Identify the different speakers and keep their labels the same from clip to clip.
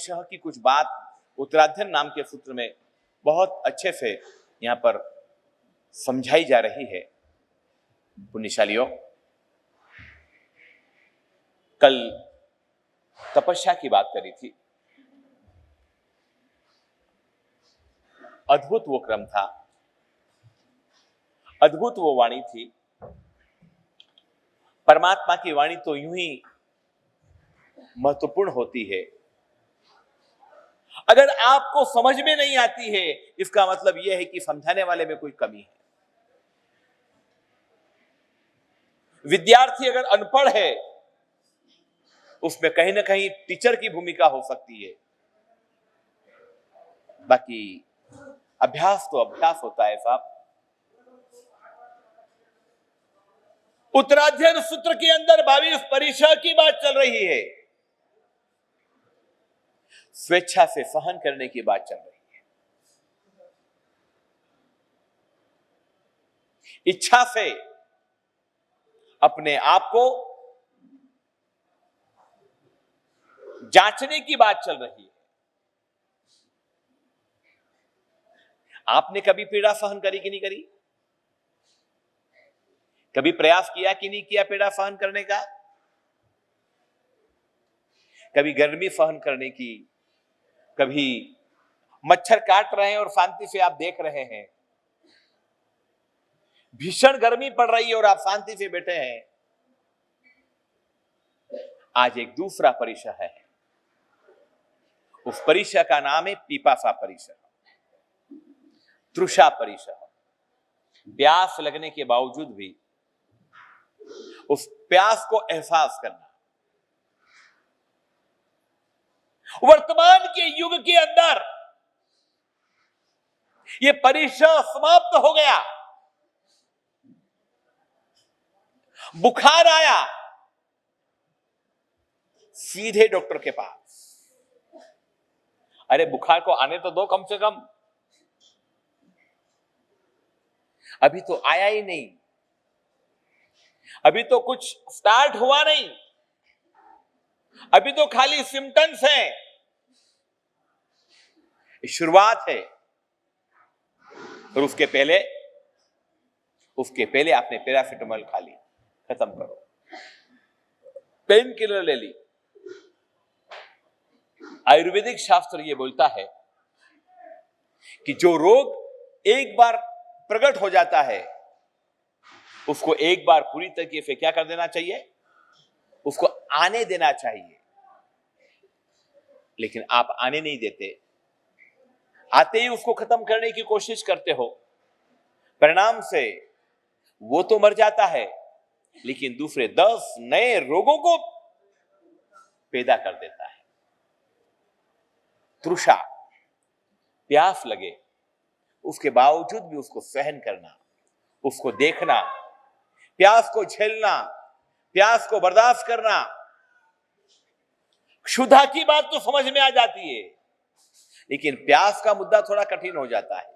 Speaker 1: परिशह की कुछ बात उत्तराध्ययन नाम के सूत्र में बहुत अच्छे से यहां पर समझाई जा रही है। पुण्यशालियों, कल तपस्या की बात करी थी। अद्भुत वो क्रम था, अद्भुत वो वाणी थी। परमात्मा की वाणी तो यूं ही महत्वपूर्ण होती है। अगर आपको समझ में नहीं आती है, इसका मतलब यह है कि समझाने वाले में कोई कमी है। विद्यार्थी अगर अनपढ़ है, उसमें कहीं ना कहीं टीचर की भूमिका हो सकती है। बाकी अभ्यास तो अभ्यास होता है साहब। उत्तराध्ययन सूत्र के अंदर 22 परिशह की बात चल रही है। स्वेच्छा से सहन करने की बात चल रही है। इच्छा से अपने आप को जांचने की बात चल रही है। आपने कभी पीड़ा सहन करी कि नहीं करी? कभी प्रयास किया कि नहीं किया पीड़ा सहन करने का? कभी गर्मी सहन करने की, कभी मच्छर काट रहे हैं और शांति से आप देख रहे हैं, भीषण गर्मी पड़ रही है और आप शांति से बैठे हैं। आज एक दूसरा परिशह है। उस परिशह का नाम है पिपासा परिशह, तृषा परिशह। प्यास लगने के बावजूद भी उस प्यास को एहसास करना। वर्तमान के युग के अंदर यह परिशह समाप्त हो गया। बुखार आया, सीधे डॉक्टर के पास। अरे बुखार को आने तो दो कम से कम। अभी तो आया ही नहीं, अभी तो कुछ स्टार्ट हुआ नहीं, अभी तो खाली सिम्टम्स हैं, शुरुआत है। और उसके पहले आपने पैरासिटामोल खा ली, खत्म करो। पेन किलर ले ली। आयुर्वेदिक शास्त्र यह बोलता है कि जो रोग एक बार प्रकट हो जाता है, उसको एक बार पूरी तरीके से क्या कर देना चाहिए? उसको आने देना चाहिए। लेकिन आप आने नहीं देते, आते ही उसको खत्म करने की कोशिश करते हो। परिणाम से वो तो मर जाता है, लेकिन दूसरे 10 नए रोगों को पैदा कर देता है। तृषा, प्यास लगे, उसके बावजूद भी उसको सहन करना, उसको देखना, प्यास को झेलना, प्यास को बर्दाश्त करना। क्षुधा की बात तो समझ में आ जाती है, लेकिन प्यास का मुद्दा थोड़ा कठिन हो जाता है।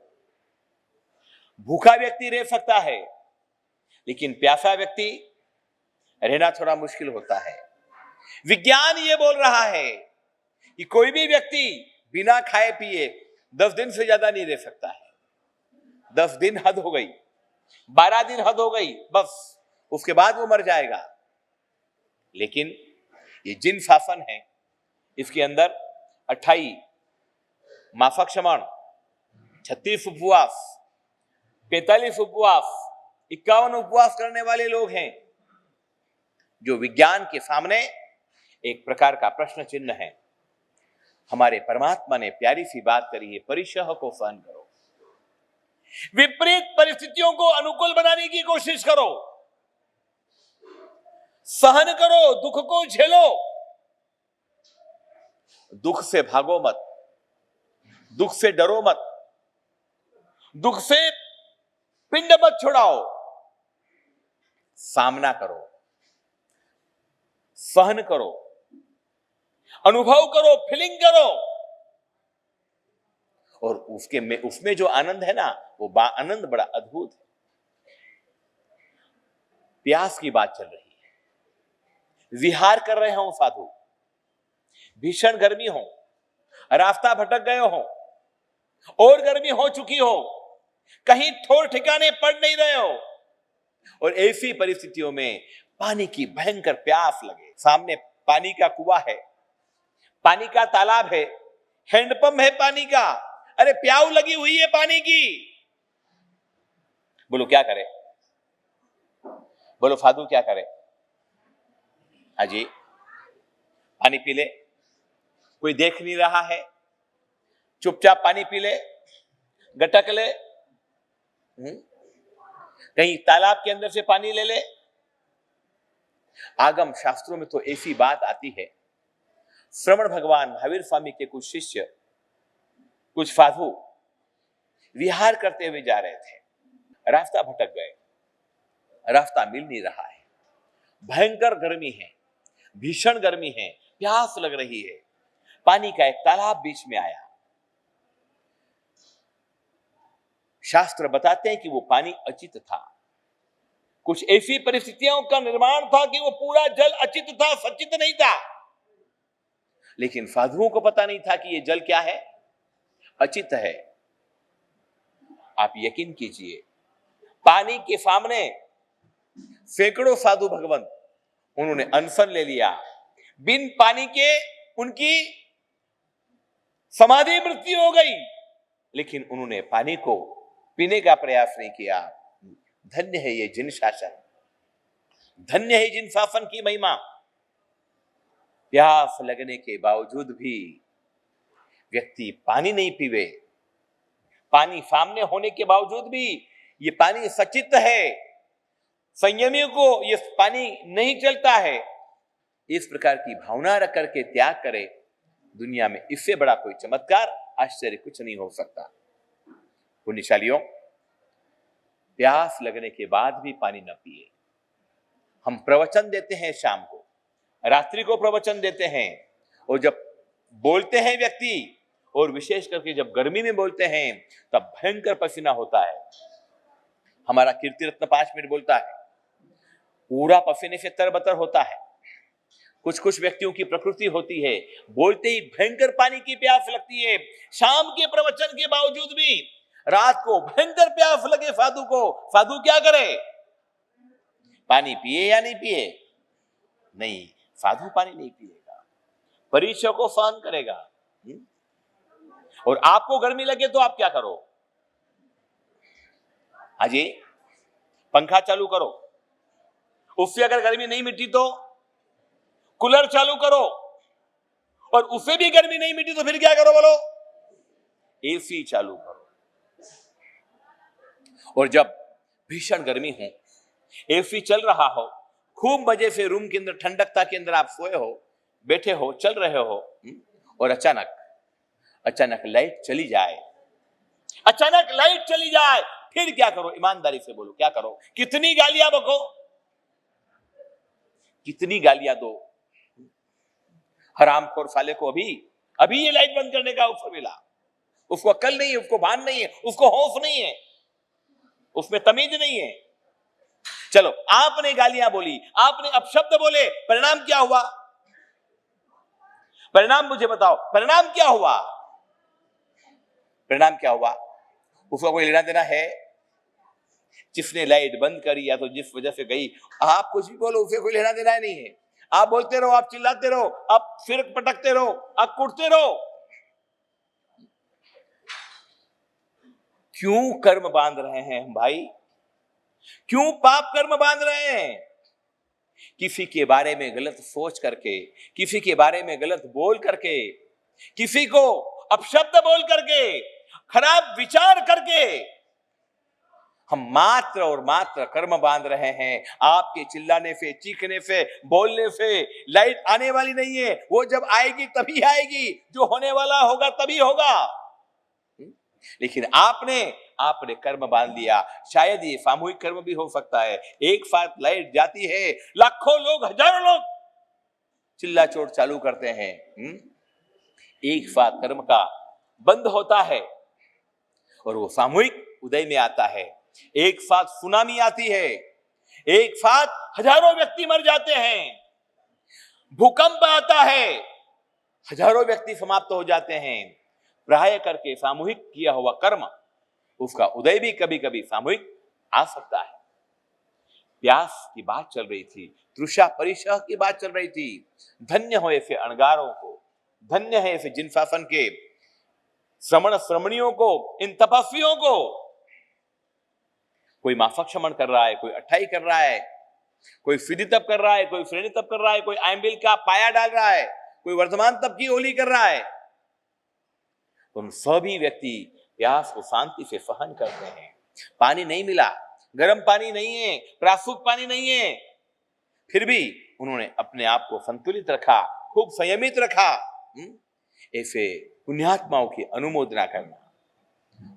Speaker 1: भूखा व्यक्ति रह सकता है, लेकिन प्यासा व्यक्ति रहना थोड़ा मुश्किल होता है। विज्ञान ये बोल रहा है कि कोई भी व्यक्ति बिना खाए पिए 10 दिन से ज्यादा नहीं रह सकता है। 10 दिन हद हो गई, 12 दिन हद हो गई, बस उसके बाद वो मर जाएगा। लेकिन ये जिन शासन है, इसके अंदर 28 माफक क्षमण, 36 उपवास, 45 उपवास, 51 उपवास करने वाले लोग हैं, जो विज्ञान के सामने एक प्रकार का प्रश्न चिन्ह है। हमारे परमात्मा ने प्यारी सी बात करी है, परिशह को सहन करो। विपरीत परिस्थितियों को अनुकूल बनाने की कोशिश करो, सहन करो, दुख को झेलो। दुख से भागो मत, दुख से डरो मत, दुख से पिंड मत छुड़ाओ। सामना करो, सहन करो, अनुभव करो, फीलिंग करो। और उसमें जो आनंद है ना, वो आनंद बड़ा अद्भुत है। प्यास की बात चल रही है, विहार कर रहे हो साधु, भीषण गर्मी हो, रास्ता भटक गए हो और गर्मी हो चुकी हो, कहीं ठोर ठिकाने पड़ नहीं रहे हो, और ऐसी परिस्थितियों में पानी की भयंकर प्यास लगे, सामने पानी का कुआं है, पानी का तालाब है, हैंडपंप है पानी का, अरे प्याऊ लगी हुई है पानी की, बोलो क्या करे? बोलो फादू क्या करे? हाजी पानी पी ले, कोई देख नहीं रहा है, चुपचाप पानी पी ले, गटक ले, कहीं तालाब के अंदर से पानी ले ले। आगम शास्त्रों में तो ऐसी बात आती है, श्रवण भगवान महावीर स्वामी के कुछ शिष्य, कुछ साधु विहार करते हुए जा रहे थे, रास्ता भटक गए, रास्ता मिल नहीं रहा है, भयंकर गर्मी है, भीषण गर्मी है, प्यास लग रही है, पानी का एक तालाब बीच में आया। शास्त्र बताते हैं कि वो पानी अचित था, कुछ ऐसी परिस्थितियों का निर्माण था कि वो पूरा जल अचित था, सचित नहीं था, लेकिन साधुओं को पता नहीं था कि ये जल क्या है, अचित है। आप यकीन कीजिए, पानी के सामने सैकड़ों साधु भगवंत, उन्होंने अनशन ले लिया, बिन पानी के उनकी समाधि मृत्यु हो गई, लेकिन उन्होंने पानी को पीने का प्रयास नहीं किया। धन्य है ये जिन शासन, धन्य है जिन शासन की महिमा। प्यास लगने के बावजूद भी व्यक्ति पानी नहीं पीवे, पानी सामने होने के बावजूद भी ये पानी सचित है, संयमियों को ये पानी नहीं चलता है, इस प्रकार की भावना रख करके त्याग करे, दुनिया में इससे बड़ा कोई चमत्कार, आश्चर्य कुछ नहीं हो सकता। पुण्यशालियों, प्यास लगने के बाद भी पानी न पिए। हम प्रवचन देते हैं शाम को, रात्रि को प्रवचन देते हैं, और जब बोलते हैं व्यक्ति, और विशेष करके जब गर्मी में बोलते हैं, तब भयंकर पसीना होता है। हमारा कीर्ति रत्न 5 मिनट बोलता है, पूरा पसीने से तरबतर होता है। कुछ कुछ व्यक्तियों की प्रकृति होती है, बोलते ही भयंकर पानी की प्यास लगती है। शाम के प्रवचन के बावजूद भी रात को भयंकर प्यास लगे साधु को, साधु क्या करे? पानी पिए या नहीं पिए? नहीं, साधु पानी नहीं पिएगा, परीक्षा को सहन करेगा। और आपको गर्मी लगे तो आप क्या करो? हाजी, पंखा चालू करो, उससे अगर गर्मी नहीं मिटी तो कूलर चालू करो, और उससे भी गर्मी नहीं मिटी तो फिर क्या करो बोलो? एसी चालू करो। और जब भीषण गर्मी हो, एसी चल रहा हो, खूब मजे से रूम के अंदर ठंडकता के अंदर आप सोए हो, बैठे हो, चल रहे हो, और अचानक लाइट चली जाए, अचानक लाइट चली जाए, फिर क्या करो? ईमानदारी से बोलो, क्या करो? कितनी गालियां बको, कितनी गालियां दो? हरामखोर साले को अभी ये लाइट बंद करने का अवसर मिला, उसको अक्ल नहीं है, उसको भान नहीं है, उसको होश नहीं है, उसमें तमीज नहीं है। चलो, आपने गालियां बोली, आपने अपशब्द बोले, परिणाम क्या हुआ? परिणाम मुझे बताओ, परिणाम क्या हुआ? परिणाम क्या हुआ? उसका कोई लेना देना है? जिसने लाइट बंद करी या तो जिस वजह से गई, आप कुछ भी बोलो, उसे कोई लेना देना नहीं है। आप बोलते रहो, आप चिल्लाते रहो, आप सिर पटकते रहो, आप कुटते रहो। क्यों कर्म बांध रहे हैं हम भाई? क्यों पाप कर्म बांध रहे हैं? किसी के बारे में गलत सोच करके, किसी के बारे में गलत बोल करके, किसी को अपशब्द बोल करके, खराब विचार करके हम मात्र और मात्र कर्म बांध रहे हैं। आपके चिल्लाने से, चीखने से, बोलने से लाइट आने वाली नहीं है, वो जब आएगी तभी आएगी, जो होने वाला होगा तभी होगा। लेकिन आपने कर्म बांध लिया। शायद ये सामूहिक कर्म भी हो सकता है। एक साथ लाइट जाती है, लाखों लोग, हजारों लोग चिल्ला चोट चालू करते हैं, एक साथ कर्म का बंद होता है और वो सामूहिक उदय में आता है। एक साथ सुनामी आती है, एक साथ हजारों व्यक्ति मर जाते हैं, भूकंप आता है, हजारों व्यक्ति समाप्त हो जाते हैं। प्राय करके सामूहिक किया हुआ कर्म, उसका उदय भी कभी कभी सामूहिक आ सकता है। प्यास की बात चल रही थी, तृषा परिशह की बात चल रही थी। धन्य हो ऐसे अणगारों को, धन्य है ऐसे जिन शासन के श्रमण श्रमणियों को, इन तपस्वियों को। कोई माफक शमन कर रहा है, कोई अट्ठाई कर रहा है, कोई फिदी तप कर रहा है, कोई श्रेणी तप कर रहा है, कोई आयम्बिल का पाया डाल रहा है, कोई वर्तमान तप की होली कर रहा है। उन सभी व्यक्ति प्यास को शांति से सहन करते हैं। पानी नहीं मिला, गर्म पानी नहीं है, प्रासूक पानी नहीं है, फिर भी उन्होंने अपने आप को संतुलित रखा, खूब संयमित रखा। ऐसे पुण्यात्माओं की अनुमोदना करना।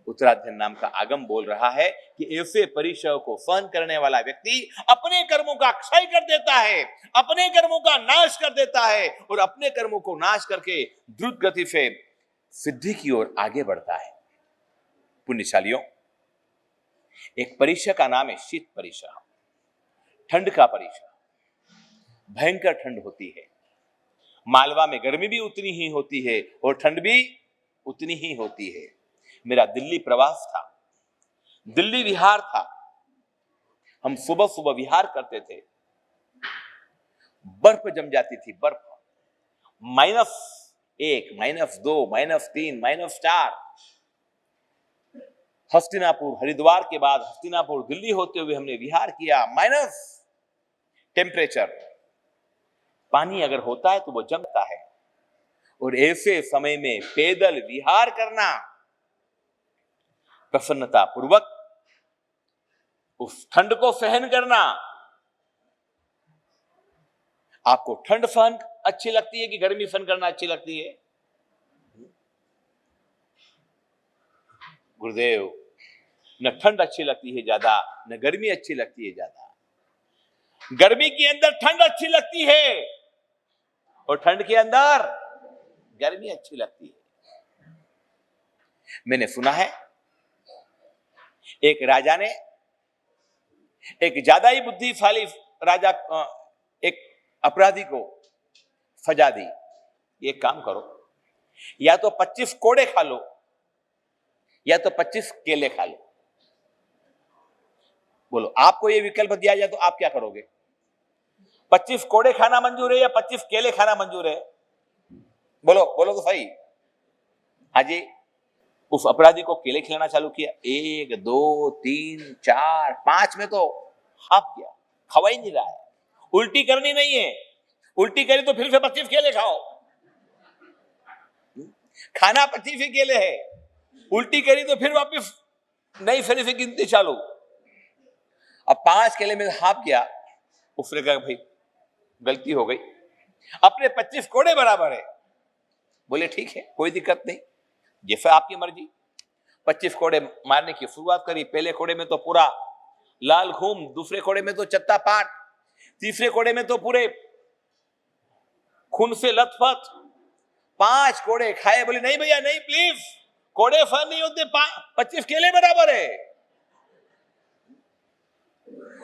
Speaker 1: उत्तराध्ययन नाम का आगम बोल रहा है कि ऐसे परिचय को सहन करने वाला व्यक्ति अपने कर्मों का क्षय कर देता है, अपने कर्मों का नाश कर देता है और अपने कर्मों को नाश करके द्रुत गति से सिद्धि की ओर आगे बढ़ता है। पुण्यशालियों, एक परिचय का नाम है शीत परिचय, ठंड का परिचय। भयंकर ठंड होती है। मालवा में गर्मी भी उतनी ही होती है और ठंड भी उतनी ही होती है। मेरा दिल्ली प्रवास था, दिल्ली विहार था। हम सुबह सुबह विहार करते थे, बर्फ जम जाती थी, बर्फ -1, -2, -3, -4। हस्तिनापुर, हरिद्वार के बाद हस्तिनापुर दिल्ली होते हुए हमने विहार किया। Minus temperature. पानी अगर होता है तो वो जमता है, और ऐसे समय में पैदल विहार करना, प्रसन्नता पूर्वक उस ठंड को सहन करना। आपको ठंड सहन अच्छी लगती है कि गर्मी सहन करना अच्छी लगती है? गुरुदेव, न ठंड अच्छी लगती है ज्यादा, न गर्मी अच्छी लगती है ज्यादा। गर्मी के अंदर ठंड अच्छी लगती है और ठंड के अंदर गर्मी अच्छी लगती है। मैंने सुना है एक राजा ने, एक ज्यादा ही बुद्धिशाली राजा, एक अपराधी को सजा दी। एक काम करो, या तो 25 कोड़े खा लो या तो 25 केले खा लो। बोलो, आपको ये विकल्प दिया जाए तो आप क्या करोगे? 25 कोड़े खाना मंजूर है या 25 केले खाना मंजूर है? बोलो बोलो तो सही। हाँ जी। उस अपराधी को केले खिलाना चालू किया। 1, 2, 3, 4, 5 में तो हाफ गया, खवा ही नहीं रहा है। उल्टी करनी नहीं है, उल्टी करी तो फिर से 25 केले खाओ। खाना 25 ही केले है, उल्टी करी तो फिर वापस नई फिर से गिनती चालू। अब 5 केले में हाफ गया। उसने कहा भाई गलती हो गई, अपने 25 कोड़े बराबर है। बोले ठीक है, कोई दिक्कत नहीं, जैसा आपकी मर्जी। 25 कोड़े मारने की शुरुआत करी। पहले कोड़े में तो पूरा लाल खून, दूसरे कोड़े में तो चत्ता पाट, तीसरे कोड़े में तो पूरे खून से लथपथ। 5 कोड़े खाए। बोले नहीं भैया नहीं, प्लीज, कोड़े फन नहीं होते, 25 केले बराबर है।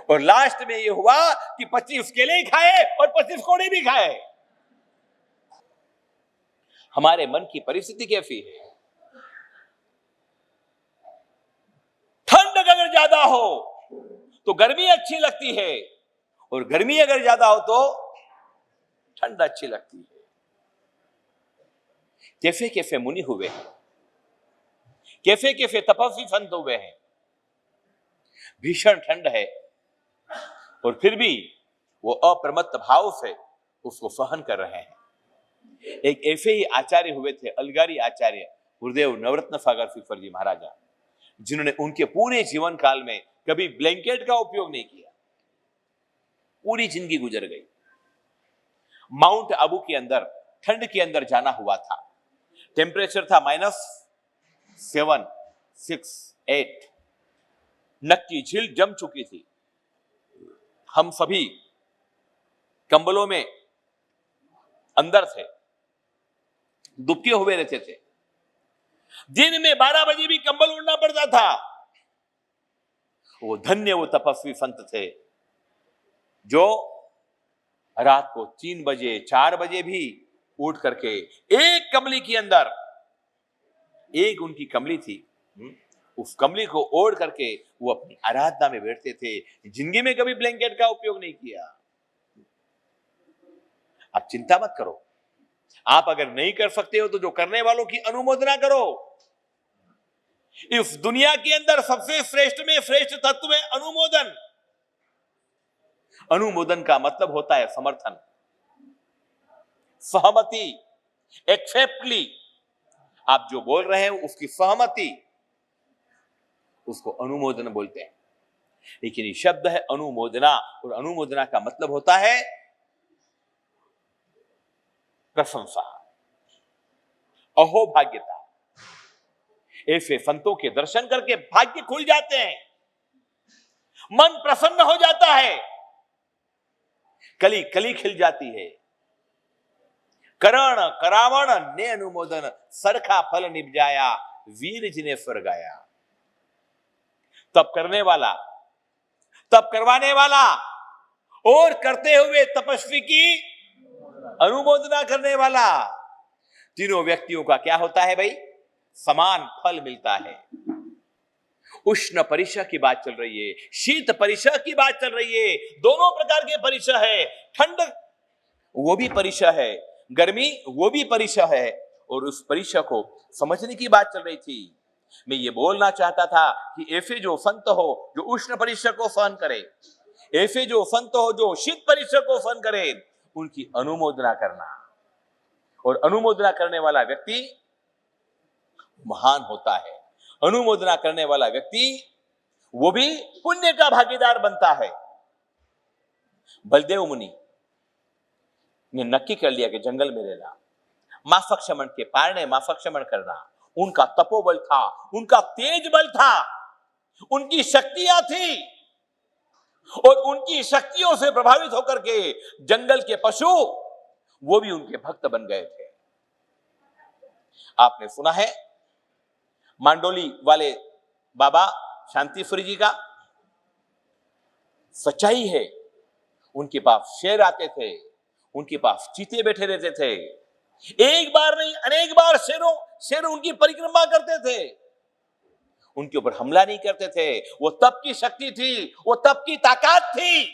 Speaker 1: और लास्ट में ये हुआ कि 25 केले ही खाए और 25 कोड़े भी खाए। हमारे मन की परिस्थिति कैसी है? ठंड अगर ज्यादा हो तो गर्मी अच्छी लगती है, और गर्मी अगर ज्यादा हो तो ठंड अच्छी लगती है। कैसे कैसे मुनि हुए हैं, कैसे कैसे तपस्वी संत हुए हैं। भीषण ठंड है और फिर भी वो अप्रमत्त भाव से उसको सहन कर रहे हैं। एक ऐसे ही आचार्य हुए थे, अलगारी आचार्य गुरुदेव नवरत्न सागर फीफर जी महाराजा, जिन्होंने उनके पूरे जीवन काल में कभी ब्लैंकेट का उपयोग नहीं किया। पूरी जिंदगी गुजर गई। माउंट आबू के अंदर ठंड के अंदर जाना हुआ था। टेम्परेचर था -7, 6, 8। नक्की झील जम चुकी थी। हम सभी कंबलों में अंदर थे, दुबके हुए रहते थे। दिन में 12 बजे भी कंबल उड़ना पड़ता था। वो धन्य वो तपस्वी संत थे जो रात को 3 बजे 4 बजे भी उठ करके एक कमली के अंदर, एक उनकी कमली थी, उस कमली को ओढ़ करके वो अपनी आराधना में बैठते थे। जिंदगी में कभी ब्लैंकेट का उपयोग नहीं किया। आप चिंता मत करो, आप अगर नहीं कर सकते हो तो जो करने वालों की अनुमोदना करो। इस दुनिया के अंदर सबसे श्रेष्ठ में श्रेष्ठ तत्व है अनुमोदन। अनुमोदन का मतलब होता है समर्थन, सहमति, एक्सेप्टली। आप जो बोल रहे हैं उसकी सहमति, उसको अनुमोदन बोलते हैं। लेकिन ये शब्द है अनुमोदना, और अनुमोदना का मतलब होता है प्रशंसा, अहोभाग्यता। ऐसे संतों के दर्शन करके भाग्य खुल जाते हैं, मन प्रसन्न हो जाता है, कली कली खिल जाती है। करण करावण ने अनुमोदन, सरखा फल निपजाया, वीर जिने स्वर्ग आया। तप करने वाला, तप करवाने वाला और करते हुए तपस्वी की अनुमोदना करने वाला, तीनों व्यक्तियों का क्या होता है भाई? समान फल मिलता है। उष्ण परीक्षा की बात चल रही है, शीत परीक्षा की बात चल रही है। दोनों प्रकार के परीक्षा है, ठंड वो भी परीक्षा है, गर्मी वो भी परीक्षा है। और उस परीक्षा को समझने की बात चल रही थी। मैं ये बोलना चाहता था कि ऐसे जो संत हो जो उष्ण परीक्षा को सहन करे, ऐसे जो संत हो जो शीत परीक्षा को सहन करे, उनकी अनुमोदना करना। और अनुमोदना करने वाला व्यक्ति महान होता है। अनुमोदना करने वाला व्यक्ति वो भी पुण्य का भागीदार बनता है। बलदेव मुनि ने नक्की कर लिया कि जंगल में रहना, माफक शमन के पारने माफक शमन करना। उनका तपोबल था, उनका तेज बल था, उनकी शक्तियां थी, और उनकी शक्तियों से प्रभावित होकर के जंगल के पशु वो भी उनके भक्त बन गए थे। आपने सुना है मांडोली वाले बाबा शांतिपुरी जी का, सच्चाई है। उनके पास शेर आते थे, उनके पास चीते बैठे रहते थे। एक बार नहीं अनेक बार शेर उनकी परिक्रमा करते थे, उनके ऊपर हमला नहीं करते थे। वो तप की शक्ति थी, वो तप की ताकत थी।